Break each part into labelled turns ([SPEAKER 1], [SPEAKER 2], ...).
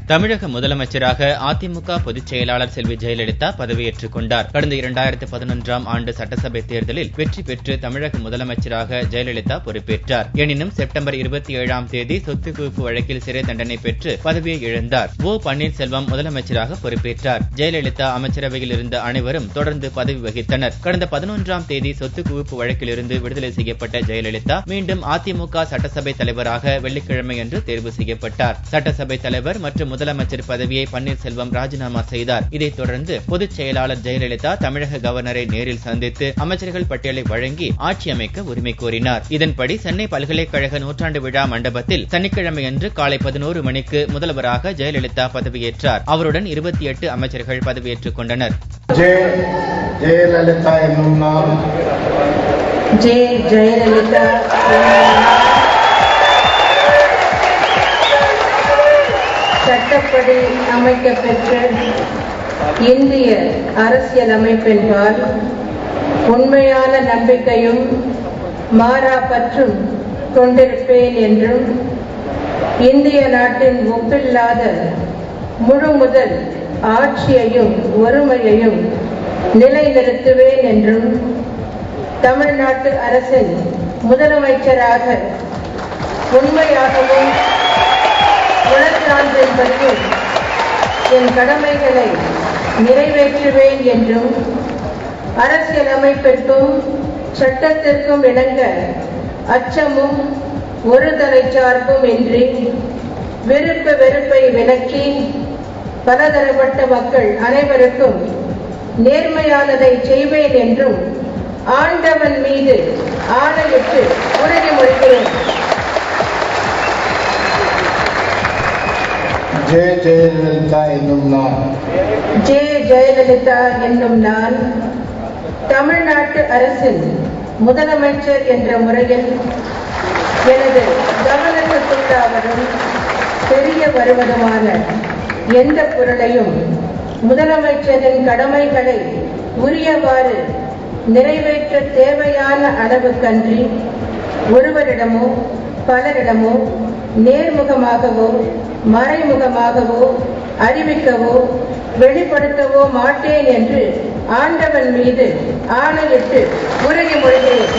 [SPEAKER 1] தமிழக முதலமைச்சராக அதிமுக பொதுச் செயலாளர் செல்வி ஜெயலலிதா பதவியேற்றுக் கொண்டார். கடந்த 2011ஆம் ஆண்டு சட்டசபை தேர்தலில் வெற்றி பெற்று தமிழக முதலமைச்சராக ஜெயலலிதா பொறுப்பேற்றார். எனினும் செப்டம்பர் 27ஆம் தேதி சொத்து குவிப்பு வழக்கில் சிறை தண்டனை பெற்று பதவியை இழந்தார். ஓ பன்னீர்செல்வம் முதலமைச்சராக பொறுப்பேற்றார். ஜெயலலிதா அமைச்சரவையில் இருந்த அனைவரும் தொடர்ந்து பதவி வகித்தனர். கடந்த 11ஆம் தேதி சொத்து குவிப்பு வழக்கிலிருந்து விடுதலை செய்யப்பட்ட ஜெயலலிதா மீண்டும் அதிமுக சட்டசபை தலைவராக வெள்ளிக்கிழமையன்று தேர்வு செய்யப்பட்டார். சட்டசபை தலைவர் மற்றும் முதலமைச்சர் பதவியை பன்னீர்செல்வம் ராஜினாமா செய்தார். இதைத் தொடர்ந்து பொதுச் செயலாளர் ஜெயலலிதா தமிழக கவர்னரை நேரில் சந்தித்து அமைச்சர்கள் பட்டியலை வழங்கி ஆட்சி அமைக்க உரிமை கோரினார். இதன்படி சென்னை பல்கலைக்கழக நூற்றாண்டு விழா மண்டபத்தில் சனிக்கிழமையன்று காலை 11 மணிக்கு முதல்வராக ஜெயலலிதா பதவியேற்றார். அவருடன் 28 அமைச்சர்கள் பதவியேற்றுக் கொண்டனர்.
[SPEAKER 2] ஜெயலலிதா என்னும் நான்
[SPEAKER 3] ஜெயலலிதா சட்டப்படி அமைக்கப்பெற்ற இந்திய அரசியல் அமைப்பின்பால் உண்மையான நம்பிக்கையும் மாறா பற்றும் கொண்டிருப்பேன் என்றும் இந்திய நாட்டின் ஒப்பில்லாத முழு முதல் ஆட்சியையும் ஒருமையையும் நிலைநிறுத்துவேன் என்றும் தமிழ்நாட்டு அரசின் முதலமைச்சராக உண்மையாகவும் உணர்சான்றின்படியும் என் கடமைகளை நிறைவேற்றுவேன் என்றும் அரசியலமைப்பிற்கும் சட்டத்திற்கும் இணங்க அச்சமும் ஒரு தலைச்சார்பும் இன்றி விருப்ப வெறுப்பை விலக்கி பலதரப்பட்ட மக்கள் அனைவருக்கும் நேர்மையானதை செய்வேன் என்றும் ஆண்டவன் மீது ஆணையிட்டு உறுதிமொழிகிறேன்.
[SPEAKER 2] ஜெயலலிதா என்னும் நான்
[SPEAKER 3] ஜெயலலிதா என்னும் நான் தமிழ்நாட்டு அரசின் முதலமைச்சர் என்ற முறையில் எனது கவனத்துக்குள்ளாவதும் தெரிய வருவதுமான எந்த பொருளையும் முதலமைச்சரின் கடமைகளை உரியவாறு நிறைவேற்ற தேவையான அளவுக்கன்றி ஒருவரிடமோ பலரிடமோ நேர்முகமாகவோ மறைமுகமாகவோ அறிவிக்கவோ வெளிப்படுத்தவோ மாட்டேன் என்று ஆண்டவன் மீது ஆணையிட்டு உறுதிமொழிகிறேன்.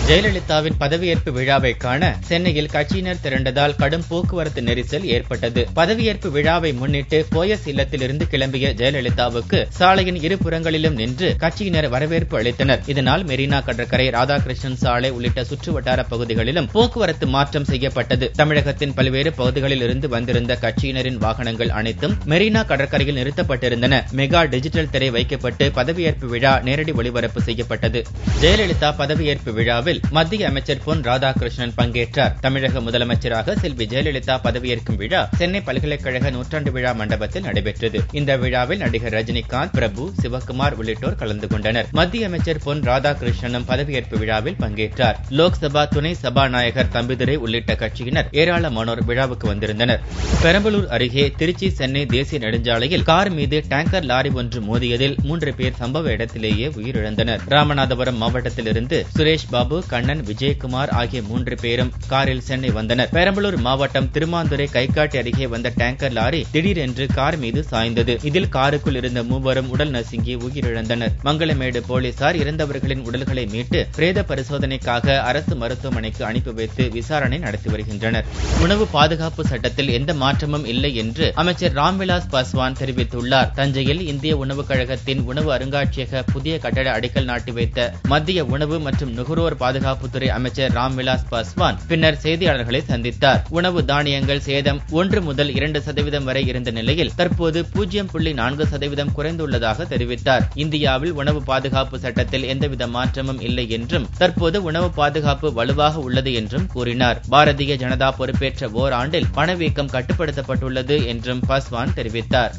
[SPEAKER 1] ஜெயலலிதாவின் பதவியேற்பு விழாவை காண சென்னையில் கட்சியினர் திரண்டதால் கடும் போக்குவரத்து நெரிசல் ஏற்பட்டது. பதவியேற்பு விழாவை முன்னிட்டு போயஸ் இல்லத்திலிருந்து கிளம்பிய ஜெயலலிதாவுக்கு சாலையின் இருபுறங்களிலும் நின்று கட்சியினர் வரவேற்பு அளித்தனர். இதனால் மெரினா கடற்கரை, ராதாகிருஷ்ணன் சாலை உள்ளிட்ட சுற்றுவட்டார பகுதிகளிலும் போக்குவரத்து மாற்றம் செய்யப்பட்டது. தமிழகத்தின் பல்வேறு பகுதிகளில் இருந்து வந்திருந்த கட்சியினரின் வாகனங்கள் அனைத்தும் மெரினா கடற்கரையில் நிறுத்தப்பட்டிருந்தன. மெகா டிஜிட்டல் திரை வைக்கப்பட்டு பதவியேற்பு விழா நேரடி ஒளிபரப்பு செய்யப்பட்டது. ஜெயலலிதா பதவியேற்பு விழாவில் மத்திய அமைச்சர் பொன் ராதாகிருஷ்ணன் பங்கேற்றார். தமிழக முதலமைச்சராக செல்வி ஜெயலலிதா பதவியேற்கும் விழா சென்னை பல்கலைக்கழக நூற்றாண்டு விழா மண்டபத்தில் நடைபெற்றது. இந்த விழாவில் நடிகர் ரஜினிகாந்த், பிரபு, சிவகுமார் உள்ளிட்டோர் கலந்து கொண்டனர். மத்திய அமைச்சர் பொன் ராதாகிருஷ்ணனும் பதவியேற்பு விழாவில் பங்கேற்றார். லோக்சபா துணை சபாநாயகர் தம்பிதுரை உள்ளிட்ட கட்சியினர் ஏராளமானோர் விழாவுக்கு வந்திருந்தனர். பெரம்பலூர் அருகே திருச்சி சென்னை தேசிய நெடுஞ்சாலையில் கார் மீது டேங்கர் லாரி ஒன்று மோதியதில் 3 பேர் சம்பவ இடத்திலேயே உயிரிழந்தனர். ராமநாதபுரம் மாவட்டத்திலிருந்து சுரேஷ் பாபு, கண்ணன், விஜயகுமார் ஆகிய 3 பேரும் காரில் சென்னை வந்தனர். பெரம்பலூர் மாவட்டம் திருமாந்துறை கைகாட்டி அருகே வந்த டேங்கர் லாரி திடீரென்று கார் மீது சாய்ந்தது. இதில் காருக்குள் இருந்த 3 உடல் நசுங்கி உயிரிழந்தனர். மங்களமேடு போலீசார் இறந்தவர்களின் உடல்களை மீட்டு பிரேத பரிசோதனைக்காக அரசு மருத்துவமனைக்கு அனுப்பி வைத்து விசாரணை நடத்தி வருகின்றனர். உணவு பாதுகாப்பு சட்டத்தில் எந்த மாற்றமும் இல்லை என்று அமைச்சர் ராம்விலாஸ் பாஸ்வான் தெரிவித்துள்ளார். தஞ்சையில் இந்திய உணவுக் கழகத்தின் உணவு அருங்காட்சியக புதிய கட்டட அடிக்கல் நாட்டி வைத்த மத்திய உணவு மற்றும் நுகர்வோர் பாதுகாப்புத்துறை அமைச்சர் ராம்விலாஸ் பாஸ்வான் பின்னர் செய்தியாளர்களை சந்தித்தார். உணவு தானியங்கள் சேதம் 1 முதல் 2% வரை இருந்த நிலையில் தற்போது 0.4% குறைந்துள்ளதாக தெரிவித்தார். இந்தியாவில் உணவு பாதுகாப்பு சட்டத்தில் எந்தவித மாற்றமும் இல்லை என்றும் தற்போது உணவு பாதுகாப்பு வலுவாக உள்ளது என்றும் கூறினார். பாரதிய ஜனதா பொறுப்பேற்ற ஓராண்டில் பணவீக்கம் கட்டுப்படுத்தப்பட்டுள்ளது என்றும் பாஸ்வான் தெரிவித்தார்.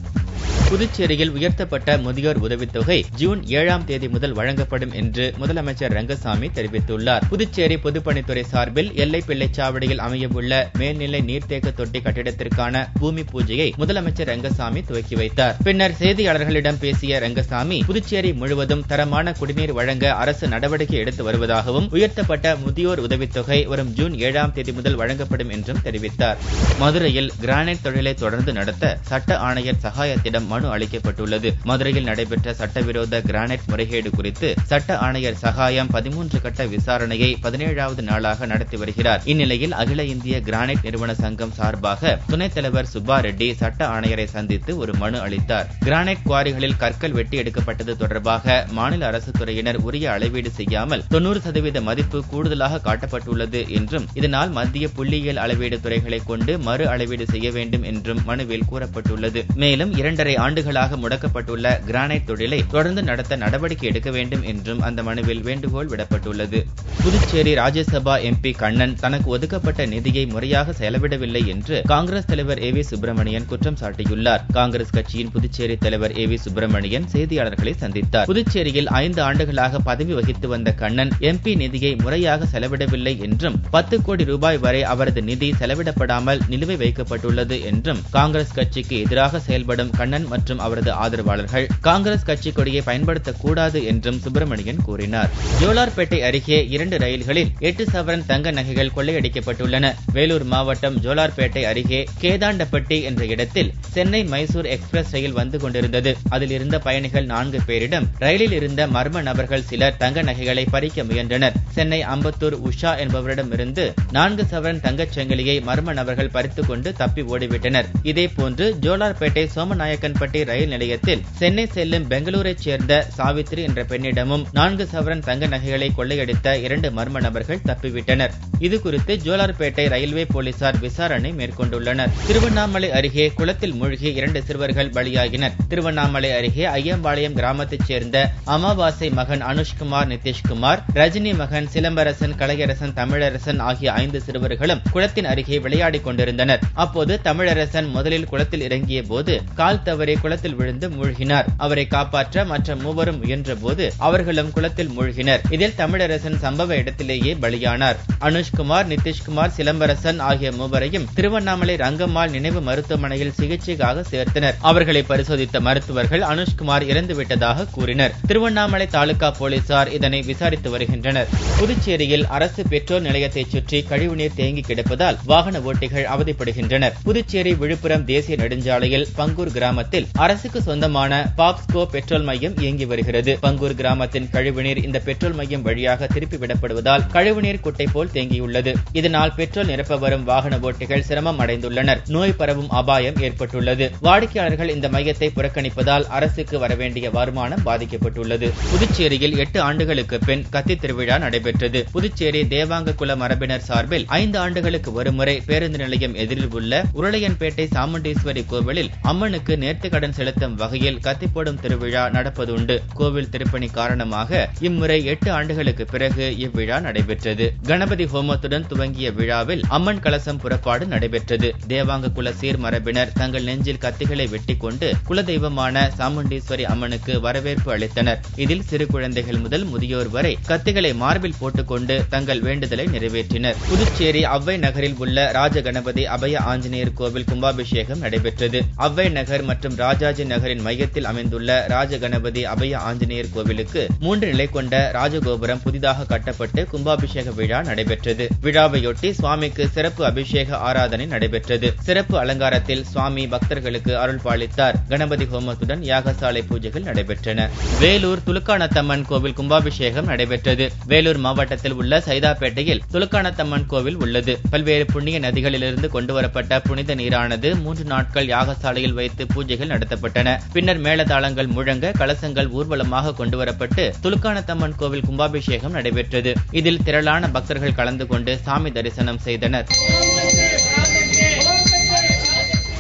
[SPEAKER 1] புதுச்சேரியில் உயர்த்தப்பட்ட முதியோர் உதவித்தொகை ஜூன் 7ஆம் தேதி முதல் வழங்கப்படும் என்று முதலமைச்சர் ரங்கசாமி தெரிவித்துள்ளார். புதுச்சேரி பொதுப்பணித்துறை சார்பில் எல்லைப்பிள்ளைச்சாவடியில் அமையவுள்ள மேல்நிலை நீர்த்தேக்க தொட்டி கட்டிடத்திற்கான பூமி பூஜையை முதலமைச்சர் ரங்கசாமி துவக்கி வைத்தார். பின்னர் செய்தியாளர்களிடம் பேசிய ரங்கசாமி, புதுச்சேரி முழுவதும் தரமான குடிநீர் வழங்க அரசு நடவடிக்கை எடுத்து வருவதாகவும், உயர்த்தப்பட்ட முதியோர் உதவித்தொகை வரும் ஜூன் 7ஆம் தேதி முதல் வழங்கப்படும் என்றும் தெரிவித்தார். மதுரையில் கிரானைட் தொழிலை தொடர்ந்து நடத்த சட்ட ஆணையர் சகாயத்திடம் மனு அளிக்கப்பட்டுள்ளது. மதுரையில் நடைபெற்ற சட்டவிரோத கிரானைட் முறைகேடு குறித்து சட்ட ஆணையர் சகாயம் 13 கட்ட விசாரணையை 17வது நாளாக நடத்தி வருகிறார். இந்நிலையில் அகில இந்திய கிரானைட் நிறுவன சங்கம் சார்பாக துணைத் தலைவர் சுப்பா ரெட்டி சட்ட ஆணையரை சந்தித்து ஒரு மனு அளித்தார். கிரானைட் குவாரிகளில் கற்கள் வெட்டி எடுக்கப்பட்டது தொடர்பாக மாநில அரசு துறையினர் உரிய அளவீடு செய்யாமல் 90% மதிப்பு கூடுதலாக காட்டப்பட்டுள்ளது என்றும், இதனால் மத்திய புள்ளியியல் அளவீடு துறைகளை கொண்டு மறு அளவீடு செய்ய வேண்டும் என்றும் மனுவில் கூறப்பட்டுள்ளது. மேலும் 2.5 ஆண்டுகளாக முடக்கப்பட்டுள்ள கிரானைட் தொழிலை தொடர்ந்து நடத்த நடவடிக்கை எடுக்க வேண்டும் என்றும் அந்த மனுவில் வேண்டுகோள் விடப்பட்டுள்ளது. புதுச்சேரி ராஜ்யசபா எம்பி கண்ணன் தனக்கு ஒதுக்கப்பட்ட நிதியை முறையாக செலவிடவில்லை என்று காங்கிரஸ் தலைவர் ஏ.வி. சுப்பிரமணியன் குற்றம் சாட்டியுள்ளார். காங்கிரஸ் கட்சியின் புதுச்சேரி தலைவர் ஏ.வி. சுப்பிரமணியன் செய்தியாளர்களை சந்தித்தார். புதுச்சேரியில் 5 ஆண்டுகளாக பதவி வகித்து வந்த கண்ணன் எம்பி நிதியை முறையாக செலவிடவில்லை என்றும், 10 கோடி ரூபாய் வரை அவரது நிதி செலவிடப்படாமல் நிலுவை வைக்கப்பட்டுள்ளது என்றும், காங்கிரஸ் கட்சிக்கு எதிராக செயல்படும் கண்ணன் மற்றும் அவரது ஆதரவாளர்கள் காங்கிரஸ் கட்சி கொடியை பயன்படுத்தக்கூடாது என்றும் சுப்பிரமணியன் கூறினார். ஜோலார்பேட்டை அருகே 2 ரயில்களில் 8 சவரன் தங்க நகைகள் கொள்ளையடிக்கப்பட்டுள்ளன. வேலூர் மாவட்டம் ஜோலார்பேட்டை அருகே கேதாண்டப்பட்டி என்ற இடத்தில் சென்னை மைசூர் எக்ஸ்பிரஸ் ரயில் வந்து கொண்டிருந்தது. அதில் இருந்த பயணிகள் 4 பேரிடம் ரயிலில் இருந்த மர்ம நபர்கள் சிலர் தங்க நகைகளை பறிக்க முயன்றனர். சென்னை அம்பத்தூர் உஷா என்பவரிடமிருந்து 4 சவரன் தங்கச் சங்கிலியை மர்ம நபர்கள் பறித்துக் கொண்டு தப்பி ஓடிவிட்டனர். இதேபோன்று ஜோலார்பேட்டை சோமநாயக்கன்பட்டி ரயில் நிலையத்தில் சென்னை செல்லும் பெங்களூரைச் சேர்ந்த சாவித்ரி என்ற பெண்ணிடமும் 4 சவரன் தங்க நகைகளை கொள்ளையடித்த 2 மர்ம நபர்கள் தப்பிவிட்டனர். இதுகுறித்து ஜோலார்பேட்டை ரயில்வே போலீசார் விசாரணை மேற்கொண்டுள்ளனர். திருவண்ணாமலை அருகே குளத்தில் மூழ்கி 2 சிறுவர்கள் பலியாகினர். திருவண்ணாமலை அருகே ஐயம்பாளையம் கிராமத்தைச் சேர்ந்த அமாவாசை மகன் அனுஷ்குமார், நிதிஷ்குமார், ரஜினி மகன் சிலம்பரசன், கலையரசன், தமிழரசன் ஆகிய 5 சிறுவர்களும் குளத்தின் அருகே விளையாடிக் கொண்டிருந்தனர். அப்போது தமிழரசன் முதலில் குளத்தில் இறங்கிய போது கால் தவறி குளத்தில் விழுந்து மூழ்கினார். அவரை காப்பாற்ற மற்ற 3 முயன்ற போது அவர்களும் குளத்தில் மூழ்கினர். இதில் தமிழரசன் சம்பவ இடத்திலேயே பலியானார். அனுஷ்குமார், நிதிஷ்குமார், சிலம்பரசன் ஆகிய 3 திருவண்ணாமலை ரங்கம்மாள் நினைவு மருத்துவமனையில் சிகிச்சைக்காக சேர்த்தனர். அவர்களை பரிசோதித்த மருத்துவர்கள் அனுஷ்குமார் இறந்துவிட்டதாக கூறினர். திருவண்ணாமலை தாலுகா போலீசார் இதனை விசாரித்து வருகின்றனர். புதுச்சேரியில் அரசு பெட்ரோல் நிலையத்தை சுற்றி கழிவுநீர் தேங்கி கிடப்பதால் வாகன ஓட்டிகள் அவதிப்படுகின்றனர். புதுச்சேரி விழுப்புரம் தேசிய நெடுஞ்சாலையில் பங்கூர் கிராமத்தில் அரசுக்கு சொந்தமான பாப்ஸ்கோ பெட்ரோல் மையம் இயங்கி வருகிறது. பங்கூர் கிராமத்தின் கழிவுநீர் இந்த பெட்ரோல் மையம் வழியாக திருப்பி விடப்படுவதால் கழிவுநீர் குட்டை போல் தேங்கியுள்ளது. இதனால் பெட்ரோல் நிரப்ப வரும் வாகன ஓட்டிகள் சிரமம் அடைந்துள்ளனர். நோய் பரவும் அபாயம் ஏற்பட்டுள்ளது. வாடிக்கையாளர்கள் இந்த மையத்தை புறக்கணிப்பதால் அரசுக்கு வரவேண்டிய வருமானம் பாதிக்கப்பட்டுள்ளது. புதுச்சேரியில் 8 ஆண்டுகளுக்கு பின் கத்தி திருவிழா நடைபெற்றது. புதுச்சேரி தேவாங்க குல மரபினர் சார்பில் 5 ஆண்டுகளுக்கு ஒருமுறை பேருந்து நிலையம் எதிரில் உள்ள உருளையன்பேட்டை சாமுண்டீஸ்வரி கோவிலில் அம்மனுக்கு நேர்த்திக்கடன் செலுத்தும் வகையில் கத்தி போடும் திருவிழா நடப்பதுண்டு. கோவில் திருப்பணி காரணமாக இம்முறை 8 ஆண்டுகளுக்கு பிறகு இவ்விழா நடைபெற்றது. கணபதி ஹோமத்துடன் துவங்கிய விழாவில் அம்மன் கலசம் புறப்பாடு நடைபெற்றது. தேவாங்க குல சீர் மரபினர் தங்கள் நெஞ்சில் கத்திகளை வெட்டி கொண்டு குலதெய்வமான சாமுண்டீஸ்வரி அம்மனுக்கு வரவேற்பு அளித்தனர். இதில் சிறு குழந்தைகள் முதல் முதியோர் வரை கத்திகளை மார்பில் போட்டுக்கொண்டு தங்கள் வேண்டுதலை நிறைவேற்றினர். புதுச்சேரி அவ்வை நகரில் உள்ள ராஜகணபதி அபய ஆஞ்சநேயர் கோவில் கும்பாபிஷேகம் நடைபெற்றது. அவ்வை நகர் மற்றும் ராஜாஜி நகரின் மையத்தில் அமைந்துள்ள ராஜகணபதி அபய ஆஞ்சநேயர் கோவிலுக்கு 3 நிலை கொண்ட ராஜகோபுரம் புதிதாக கட்டப்பட்டு கும்பாபிஷேக விழா நடைபெற்றது. விழாவையொட்டி சுவாமிக்கு சிறப்பு அபிஷேக ஆராதனை நடைபெற்றது. சிறப்பு அலங்காரத்தில் சுவாமி பக்தர்களுக்கு அருள் பாலித்தார். கணபதி ஹோமத்துடன் யாகசாலை பூஜைகள் நடைபெற்றன. வேலூர் துலுக்கானத்தம்மன் கோவில் கும்பாபிஷேகம் நடைபெற்றது. வேலூர் மாவட்டத்தில் உள்ள சைதாப்பேட்டையில் துலுக்கானத்தம்மன் கோவில் உள்ளது. பல்வேறு புண்ணிய நதிகளிலிருந்து கொண்டுவரப்பட்ட புனித நீரானது 3 நாட்கள் யாகசாலையில் வைத்து பூஜைகள் நடத்தப்பட்டன. பின்னர் மேளதாளங்கள் முழங்க கலசங்கள் ஊர்வலமாக கொண்டுவரப்பட்டு துலுக்கானத்தம்மன் கோவில் கும்பாபிஷேகம் நடைபெற்றது. இதில் திரளான பக்தர்கள் கலந்து கொண்டு சாமி தரிசனம் செய்தனர்.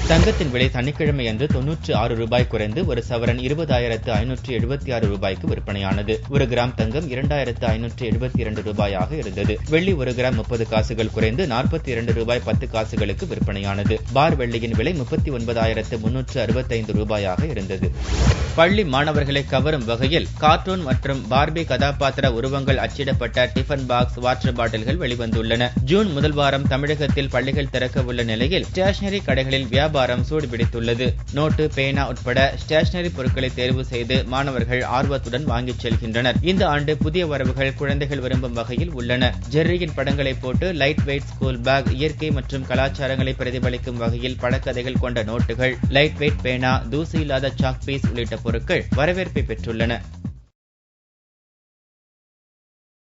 [SPEAKER 1] தங்கத்தின் விலை சனிக்கிழமை அன்று 96 ரூபாய் குறைந்து ஒரு சவரன் 20,576 ரூபாய்க்கு விற்பனையானது. ஒரு கிராம் தங்கம் 2,572 ரூபாயாக இருந்தது. வெள்ளி ஒரு கிராம் 30 காசுகள் குறைந்து 42 ரூபாய் 10 காசுகளுக்கு விற்பனையானது. பார் வெள்ளியின் விலை 39,365 ரூபாயாக இருந்தது. பள்ளி மாணவர்களை கவரும் வகையில் கார்ட்டூன் மற்றும் பார்பி கதாபாத்திர உருவங்கள் அச்சிடப்பட்ட டிஃபன் பாக்ஸ், வாட்டர் பாட்டில்கள் வெளிவந்துள்ளன. ஜூன் முதல் வாரம் தமிழகத்தில் பள்ளிகள் திறக்க உள்ள நிலையில் ஸ்டேஷனரி கடைகளில் வியாபாரம் சூடுபிடித்துள்ளது. நோட்டு, பேனா உட்பட ஸ்டேஷனரி பொருட்களை தேர்வு செய்து மாணவர்கள் ஆர்வத்துடன் வாங்கிச் செல்கின்றனர். இந்த ஆண்டு புதிய வரவுகள் குழந்தைகள் விரும்பும் வகையில் உள்ளன. ஜெர்ரியின் படங்களை போட்டு லைட் வெயிட் ஸ்கூல் பேக், இயற்கை மற்றும் கலாச்சாரங்களை பிரதிபலிக்கும் வகையில் படக்கதைகள் கொண்ட நோட்டுகள், லைட் வெயிட் பேனா, தூசி இல்லாத சாக் பீஸ் உள்ளிட்ட பொருட்கள் வரவேற்பை பெற்றுள்ளன.